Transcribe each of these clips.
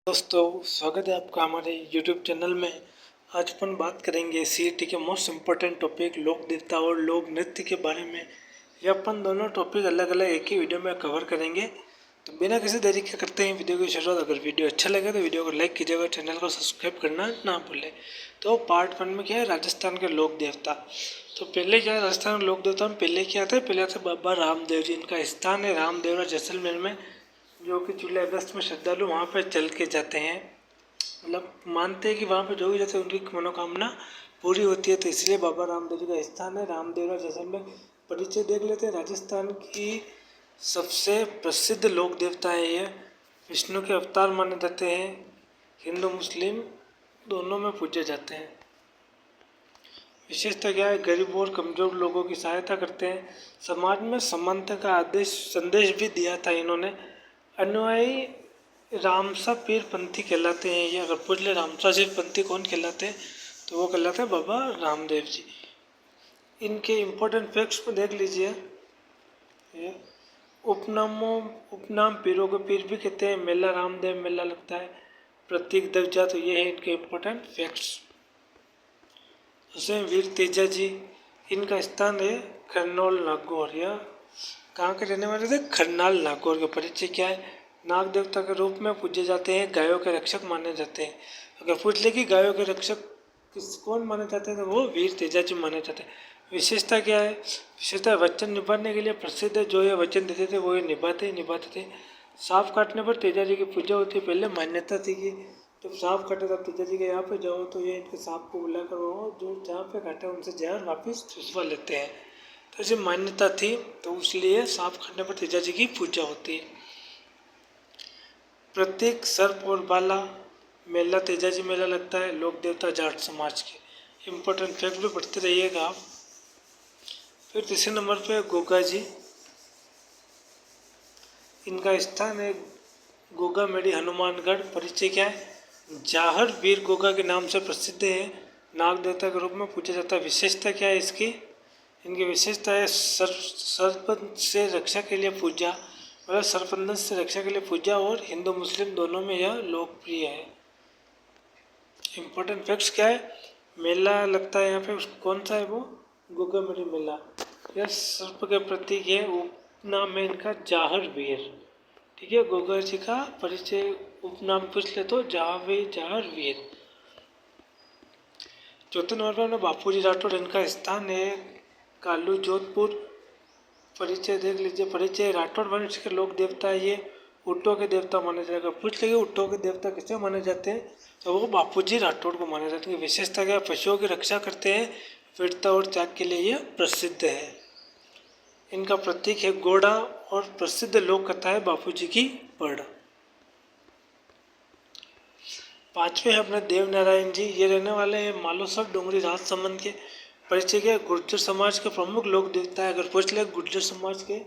दोस्तों, स्वागत है आपका हमारे YouTube चैनल में। आज अपन बात करेंगे CET के मोस्ट इम्पोर्टेंट टॉपिक लोक देवता और लोक नृत्य के बारे में। ये अपन दोनों टॉपिक अलग अलग एक ही वीडियो में कवर करेंगे। तो बिना किसी देरी के करते हैं वीडियो की शुरुआत। अगर वीडियो अच्छा लगे तो वीडियो को लाइक कीजिएगा, चैनल को सब्सक्राइब करना ना भूलें। तो पार्ट 1 में क्या है, राजस्थान के लोक देवता। तो पहले क्या है, राजस्थान के लोक देवता में पहले क्या था, पहले आते बाबा रामदेव जी। इनका स्थान है रामदेवरा जैसलमेर में, जो कि जुलाई अगस्त में श्रद्धालु वहाँ पर चल के जाते हैं। मतलब मानते हैं कि वहाँ पे जो भी जाते हैं उनकी मनोकामना पूरी होती है। तो इसलिए बाबा रामदेव जी का स्थान है रामदेवरा जैसलमेर। परिचय देख लेते हैं। राजस्थान की सबसे प्रसिद्ध लोक देवता है ये। विष्णु के अवतार माने जाते हैं। हिंदू मुस्लिम दोनों में पूजे जाते हैं। विशेषता क्या है, गरीब और कमजोर लोगों की सहायता करते हैं। समाज में समानता का आदेश संदेश भी दिया था इन्होंने। अनुयायी रामसा पीर पंथी कहलाते हैं ये। अगर पूछ ले रामसा पीर पंथी कौन कहलाते हैं, तो वो कहलाते हैं बाबा रामदेव जी। इनके इम्पोर्टेंट फैक्ट्स को देख लीजिए। उपनाम पीरों को पीर भी कहते हैं। मेला रामदेव मेला लगता है। प्रतीक दर्जा, तो ये है इनके इम्पोर्टेंट फैक्ट्स। जैसे वीर तेजा जी, इनका स्थान है खरनौल नागौर। या कहाँ के रहने वाले थे, खरनाल नागौर। के परिचय क्या है, नाग देवता के रूप में पूजे जाते हैं। गायों के रक्षक माने जाते हैं। अगर पूछ ले कि गायों के रक्षक कौन माने जाते हैं, तो वो वीर तेजा जी माने जाते हैं। विशेषता क्या है, विशेषता वचन निभाने के लिए प्रसिद्ध है। जो ये वचन देते थे वो ये निभाते थे। सांप काटने पर तेजा जी की पूजा होती है। पहले मान्यता थी कि जब सांप काटे तब तेजा जी के यहाँ पे जाओ, तो ये इनके सांप को बुलाकर वो जो जहाँ पे काटे उनसे जहर वापिस चुसवा लेते हैं। तो ऐसी मान्यता थी, तो इसलिए सांप काटने पर तेजा जी की पूजा होती है। प्रत्येक सर्प और बाला मेला तेजा जी मेला लगता है। लोक देवता जाट समाज के इम्पोर्टेंट फैक्ट भी पढ़ते रहिएगा आप। फिर तीसरे नंबर पे गोगा जी। इनका स्थान है गोगा मेडी हनुमानगढ़। परिचय क्या है, जाहर वीर गोगा के नाम से प्रसिद्ध है। नाग देवता के रूप में पूजा जाता है। विशेषता क्या है इसकी, इनकी विशेषता है सर्प से रक्षा के लिए पूजा, मतलब सर्पदंश से रक्षा के लिए पूजा, और हिंदू मुस्लिम दोनों में यह लोकप्रिय है। इम्पोर्टेंट फैक्ट्स क्या है, मेला लगता है यहाँ पे, कौन सा है वो, गोगामेडी मेला। यह सर्प के प्रतीक है। उपनाम है इनका जाहर वीर। ठीक है, गोगा जी का परिचय उपनाम पूछ ले तो जाहर वीर। चौथे नंबर पर बापूजी राठौड़। इनका स्थान है कालू जोधपुर। परिचय देख लीजिए। परिचय, राठौड़ वंश के लोक देवता है ये। ऊँटों के देवता माने जाएगा। पूछ लेंगे ऊँटों के देवता किसे माने जाते हैं, तो वो बापूजी राठौड़ को माने जाते हैं। विशेषता क्या, पशुओं की रक्षा करते हैं। वीरता और त्याग के लिए ये प्रसिद्ध है। इनका प्रतीक है घोड़ा, और प्रसिद्ध लोक कथा है बापूजी की पढ़। पांचवें है अपने देव नारायण जी। ये रहने वाले हैं मालोसर डोंगरी राजसमंद के। परिचय क्या, गुर्जर समाज के प्रमुख लोक देवता है। अगर पूछ ले गुर्जर समाज के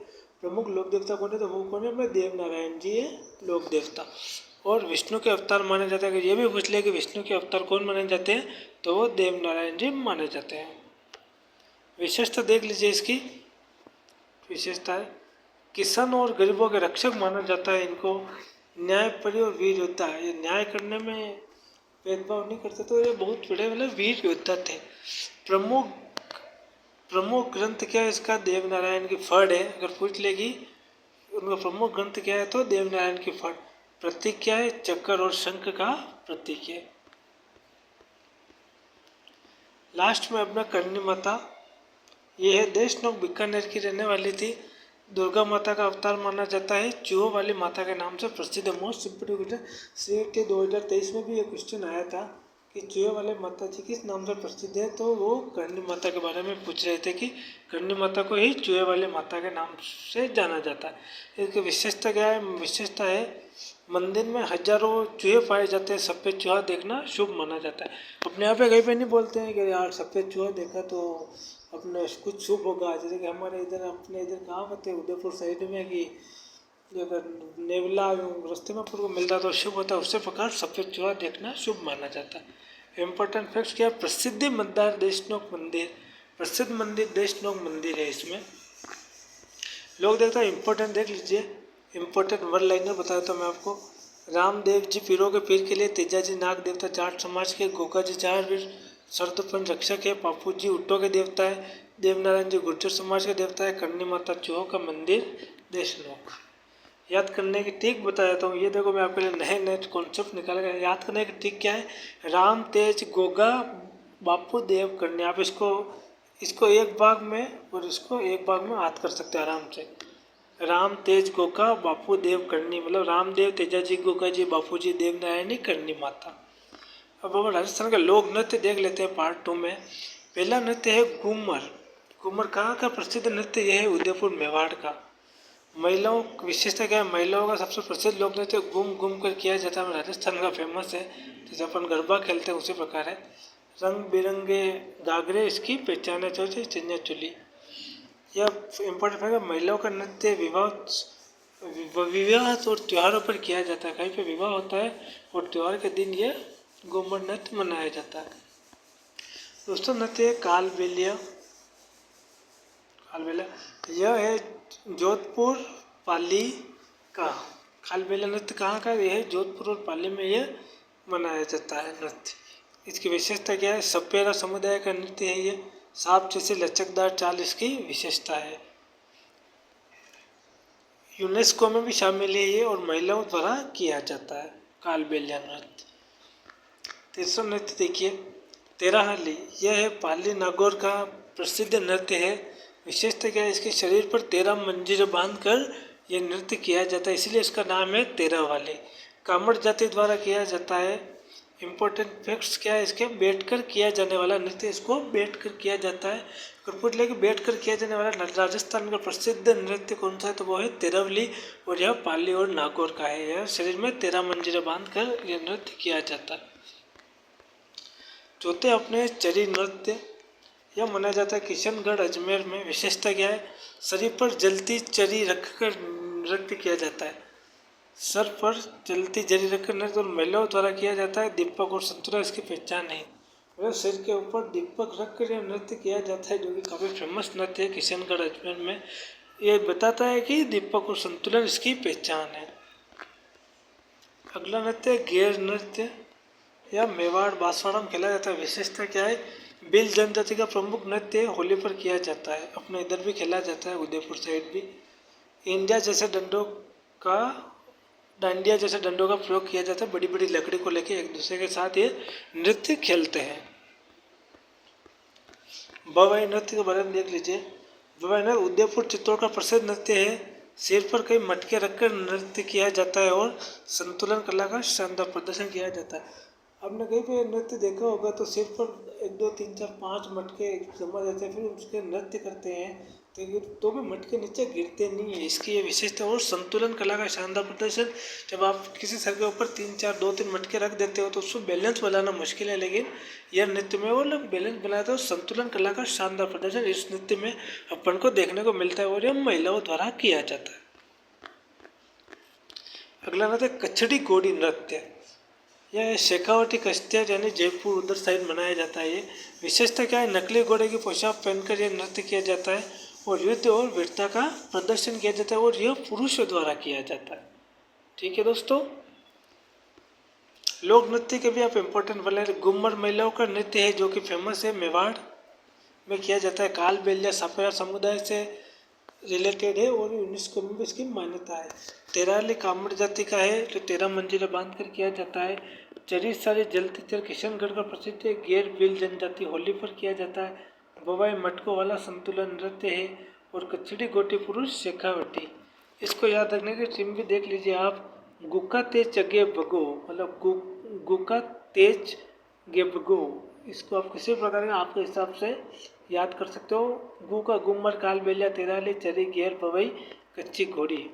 प्रमुख लोक देवता कौन है, तो वो कौन है, अपने देव नारायण जी है लोक देवता। और विष्णु के अवतार माने जाते हैं। अगर ये भी पूछ ले कि विष्णु के अवतार कौन माने जाते हैं, तो वो देव नारायण जी माने जाते हैं। विशेषता देख लीजिए इसकी। विशेषता है किसान और गरीबों के रक्षक माना जाता है इनको। न्यायप्रिय और वीर योद्धा है। ये न्याय करने में भेदभाव नहीं करते, तो ये बहुत बड़े मतलब वीर योद्धा थे। प्रमुख ग्रंथ क्या है इसका, देवनारायण की फड़ है। अगर पूछ लेगी उनका प्रमुख ग्रंथ क्या है, तो देवनारायण की फड़। प्रतीक क्या है, चक्र और शंख का प्रतीक है। लास्ट में अपना करनी माता, ये है देशनोक बीकानेर की रहने वाली थी। दुर्गा माता का अवतार माना जाता है। चूहों वाली माता के नाम से प्रसिद्ध। मोस्ट इम्पोर्टेंट CET 2023 में भी ये क्वेश्चन आया था कि चूहे वाले माता जी किस नाम से प्रसिद्ध है, तो वो करनी माता के बारे में पूछ रहे थे कि करनी माता को ही चूहे वाले माता के नाम से जाना जाता है। इसकी विशेषता क्या है, विशेषता है मंदिर में हजारों चूहे पाए जाते हैं। सफ़ेद चूहा देखना शुभ माना जाता है। अपने यहाँ पे कहीं पे नहीं बोलते हैं कि यार सफ़ेद चूहा देखा तो अपने कुछ शुभ होगा। जैसे कि हमारे इधर अपने इधर कहावत है उदयपुर साइड में कि अगर नेवला रास्ते में आपको मिल रहा तो शुभ होता है, उसी प्रकार सफ़ेद चूहा देखना शुभ माना जाता है। इम्पोर्टेंट फैक्ट्स क्या है, प्रसिद्ध मतदार देशनोक मंदिर। प्रसिद्ध मंदिर देशनोक मंदिर है। इसमें लोग देखता है। इम्पोर्टेंट देख लीजिए। इम्पोर्टेंट वन लाइनर बताया था मैं आपको। रामदेव जी पीरों के पीर के लिए, तेजाजी नाग देवता जाट समाज के, गोगा जी चार वीर सर्दपन रक्षक है, बापू जी उट्टो के देवता है, देवनारायण जी गुर्जर समाज के देवता है, करनी माता चूहों का मंदिर देशनोक। याद करने की ट्रिक बता देता हूँ। ये देखो मैं आपके लिए नए नए कॉन्सेप्ट निकाल कर याद करने की ट्रिक क्या है, राम तेज गोगा बापू देव करनी। आप इसको एक भाग में और इसको एक भाग में याद कर सकते हैं आराम से। राम तेज गोगा बापू देव करनी, मतलब रामदेव तेजाजी गोगा जी बापू जी देवनारायणी करनी माता। अब हम राजस्थान का लोक नृत्य देख लेते हैं पार्ट 2 में। पहला नृत्य है घूमर। घूमर कहाँ का प्रसिद्ध नृत्य यह है, उदयपुर मेवाड़ का। महिलाओं की विशेषता क्या है, महिलाओं का सबसे प्रसिद्ध लोक नृत्य घूम घूम कर किया जाता है, राजस्थान का फेमस है। जैसे अपन गरबा खेलते हैं उसी प्रकार है। रंग बिरंगे घाघरे इसकी पहचान है, जो चनिया चोली। यह इम्पोर्टेंट है, महिलाओं का नृत्य विवाह और त्योहारों पर किया जाता है। कहीं पे विवाह होता है और त्योहार के दिन ये घूमर नृत्य मनाया जाता है। दोस्तों नृत्य है कालबेलिया। यह है जोधपुर पाली का। कालबेलिया नृत्य कहाँ का, यह है जोधपुर और पाली में यह मनाया जाता है नृत्य। इसकी विशेषता क्या है, सपेरा समुदाय का नृत्य है ये। सांप जैसे लचकदार चाल इसकी विशेषता है। यूनेस्को में भी शामिल है ये और महिलाओं द्वारा किया जाता है कालबेलिया नृत्य। तीसरा नृत्य देखिए तेराहली। यह है पाली नागौर का प्रसिद्ध नृत्य है। विशेषता क्या है, इसके शरीर पर 13 मंजीरें बांधकर यह नृत्य किया जाता है, इसलिए इसका नाम है तेराहली। कामड़ जाति द्वारा किया जाता है। इम्पोर्टेंट फैक्ट्स क्या है इसके, बैठकर किया जाने वाला नृत्य, इसको बैठकर किया जाता है। अगर पूछ ले कि बैठकर किया जाने वाला राजस्थान का प्रसिद्ध नृत्य कौन सा है, तो वो है तेरावली और यह पाली और नागौर का है। यह शरीर में 13 मंजीरें बांधकर यह नृत्य किया जाता है। चौथे अपने चरी नृत्य। यह मनाया जाता है किशनगढ़ अजमेर में। विशेषता क्या है, शरीर पर जलती चरी रखकर नृत्य किया जाता है। सर पर जलती जरी रखकर नृत्य और महिलाओं द्वारा किया जाता है। दीपक और संतुला इसकी पहचान है। और सिर के ऊपर दीपक रखकर यह नृत्य किया जाता है, जो कि काफ़ी फेमस नृत्य है किशनगढ़ अजमेर में। ये बताता है कि दीपक और संतुलन इसकी पहचान है। अगला नृत्य घेर नृत्य। यह मेवाड़ बांसवाड़ा में खेला जाता है। विशेषता क्या है, भील जनजाति का प्रमुख नृत्य होली पर किया जाता है। अपने इधर भी खेला जाता है, उदयपुर साइड भी। डांडिया जैसे डंडों का प्रयोग किया जाता है। बड़ी बड़ी लकड़ी को लेकर एक दूसरे के साथ ये नृत्य खेलते हैं। बवाई नृत्य के बारे में देख लीजिए। बवाई नृत्य उदयपुर चित्तौड़ का प्रसिद्ध नृत्य है। सिर पर कई मटके रखकर नृत्य किया जाता है और संतुलन कला का शानदार प्रदर्शन किया जाता है। आपने कहीं पे नृत्य देखा होगा तो सिर पर 1 2 3 4 5 मटके जमा जाते हैं, फिर उसके नृत्य करते हैं तो भी मटके नीचे गिरते नहीं है। इसकी ये विशेषता और संतुलन कला का शानदार प्रदर्शन। जब आप किसी सर के ऊपर 3 4 2 3 मटके रख देते हो तो उसको बैलेंस बनाना मुश्किल है, लेकिन यह नृत्य में वो लोग बैलेंस बनाते हैं। संतुलन कला का शानदार प्रदर्शन इस नृत्य में अपन को देखने को मिलता है और यह महिलाओं द्वारा किया जाता है। अगला नृत्य कचड़ी घोड़ी नृत्य। यह शेखावटी कश्तीर यानी जयपुर उधर साइड मनाया जाता है। ये विशेषता क्या है, नकली घोड़े की पोशाक पहनकर यह नृत्य किया जाता है और युद्ध और वीरता का प्रदर्शन किया जाता है और यह पुरुषों द्वारा किया जाता है। ठीक है दोस्तों, लोक नृत्य के भी आप इम्पोर्टेंट बोले। घूमर महिलाओं का नृत्य है जो कि फेमस है, मेवाड़ में किया जाता है। कालबेलिया सपेरा समुदाय से रिलेटेड है और यूनेस्को में भी इसकी मान्यता है। तेराली कामड़ जाति का है जो 13 मंजिलें बांध कर किया जाता है। चरी सारी जलती चर किशनगढ़ का प्रसिद्ध है। गैर भील जनजाति होली पर किया जाता है। बवाई मटकों वाला संतुलन नृत्य है और कचड़ी गोटी पुरुष शेखावटी। इसको याद रखने की टीम भी देख लीजिए आप। गुका तेज जगे बगो, मतलब गुका तेज गे बगो, इसको आप किसी प्रकार का आपके हिसाब से याद कर सकते हो। गु का घूमर, कालबेलिया, तेराली, चरी, घेर, बवई, कच्ची घोड़ी।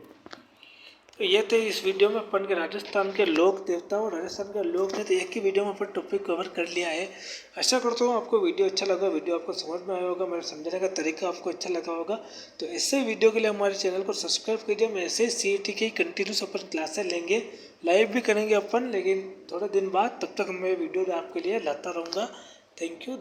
तो ये थे इस वीडियो में अपन के राजस्थान के लोक देवता और राजस्थान का लोक नृत्य एक ही वीडियो में अपन टॉपिक कवर कर लिया है। आशा करता हूँ आपको वीडियो अच्छा लगा, वीडियो आपको समझ में आया होगा, मेरा समझाने का तरीका आपको अच्छा लगा होगा। तो ऐसे वीडियो के लिए हमारे चैनल को सब्सक्राइब कीजिए। मैं ऐसे CET की कंटिन्यूस अपन क्लासें लेंगे, लाइव भी करेंगे अपन, लेकिन थोड़े दिन बाद। तब तक मैं वीडियो आपके लिए लाता रहूँगा। Thank you.